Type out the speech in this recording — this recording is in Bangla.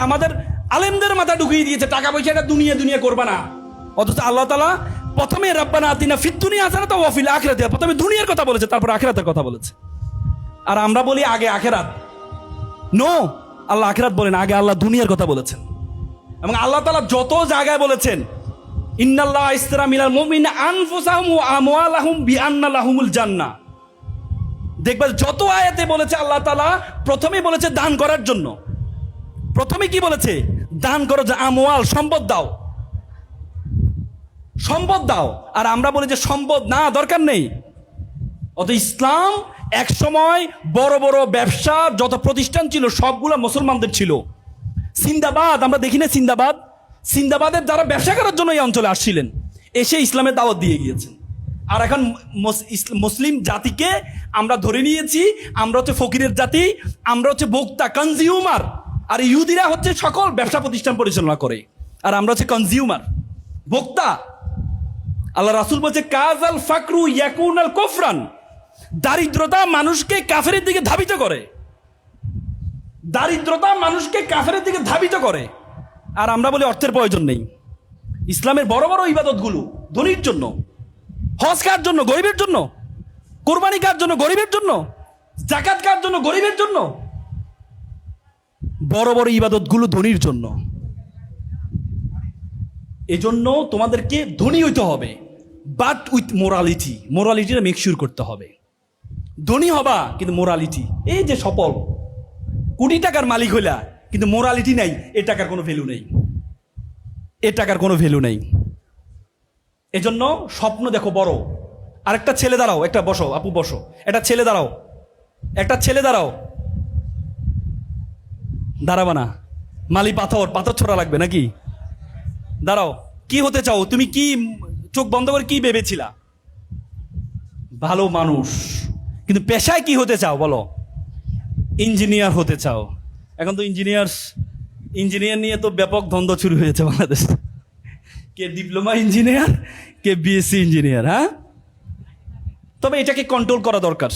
আমাদের আলেমদের মাথা ঢুকিয়ে দিয়েছে টাকা পয়সা এটা দুনিয়া দুনিয়া করবা না। অথচ আল্লাহ তাআলা প্রথমে রাব্বানা আতিনা ফিদ দুনিয়া হাসানাতাও ওয়া ফিল আখিরাতি, প্রথমে দুনিয়ার কথা বলেছে, তারপর আখিরাতের কথা বলেছে। আর আমরা বলি আগে আখিরাত। নো, আল্লাহ আখিরাত বলেন, আগে আল্লাহ দুনিয়ার কথা বলেছেন। এবং আল্লাহ তাআলা যত জায়গায় বলেছেন ইন্নাল্লাহ ইসতারা মিনাল মুমিনিনা আনফুসাহুম ওয়া আমওয়ালাহুম বিআন্না লাহুমুল জান্নাহ, দেখবে যত আয়াতে বলেছে আল্লাহ তাআলা প্রথমেই বলেছে দান করার জন্য। প্রথমে কি বলেছে? দান করো, যে আমওয়াল, সম্পদ দাও, সম্পদ দাও। আর আমরা বলি যে সম্পদ না, দরকার নেই। অত ইসলাম এক সময় বড় বড় ব্যবসা যত প্রতিষ্ঠান ছিল সবগুলো মুসলমানদের ছিল। সিন্দাবাদ, আমরা দেখি না সিন্দাবাদ, সিন্দাবাদের যারা ব্যবসা করার জন্য এই অঞ্চলে আসছিলেন, এসে ইসলামের দাওয়াত দিয়ে গিয়েছেন। আর এখন মুসলিম জাতিকে আমরা ধরে নিয়েছি আমরা হচ্ছে ফকিরের জাতি, আমরা হচ্ছে ভোক্তা, কনজিউমার। আর ইহুদিরা হচ্ছে সকল ব্যবসা প্রতিষ্ঠান পরিচালনা করে, আর আমরা হচ্ছে কনজিউমার, ভোক্তা। আল্লাহ রাসূল বলছে কাজাল ফাকরু ইয়াকুনাল কুফরান, দারিদ্রতা মানুষকে কাফেরের দিকে ধাবিত করে, দারিদ্রতা মানুষকে কাফেরের দিকে ধাবিত করে। আর আমরা বলি অর্থের প্রয়োজন নেই। ইসলামের বড় বড় ইবাদতগুলো ধনীর জন্য, হজ কার জন্য, গরিবের জন্য, কোরবানি কার জন্য, গরিবের জন্য, যাকাত কার জন্য, গরিবের জন্য। বড় বড় ইবাদতগুলো ধনীর জন্য। এজন্য তোমাদেরকে ধনী হইতে হবে, বাট উইথ মোরালিটি। মোরালিটিটা মেকশিওর করতে হবে। ধনী হবা কিন্তু মোরালিটি, এই যে সফল কোটি টাকার মালিক হইলা কিন্তু মোরালিটি নাই, এ টাকার কোনো ভ্যালু নেই, এ টাকার কোনো ভ্যালু নেই। এজন্য স্বপ্ন দেখো বড়। আরেকটা ছেলে দাঁড়াও, একটা বসো, আপু বসো, একটা ছেলে দাঁড়াও, একটা ছেলে দাঁড়াও, দাঁড়াবা না, মালি পাথর, পাথর ছোড়া লাগবে নাকি? দাঁড়াও, কি হতে চাও তুমি? কি চোখ বন্ধ করে কি ভেবেছিলা? ভালো মানুষ, কিন্তু পেশায় কি হতে চাও বলো? ইঞ্জিনিয়ার হতে চাও। এখন তো ইঞ্জিনিয়ার নিয়ে তো ব্যাপক দ্বন্দ্ব শুরু হয়েছে বাংলাদেশ। কে ডিপ্লোমা ইঞ্জিনিয়ার, কে বিএসসি ইঞ্জিনিয়ার। হ্যাঁ, তবে এটাকে কন্ট্রোল করা দরকার।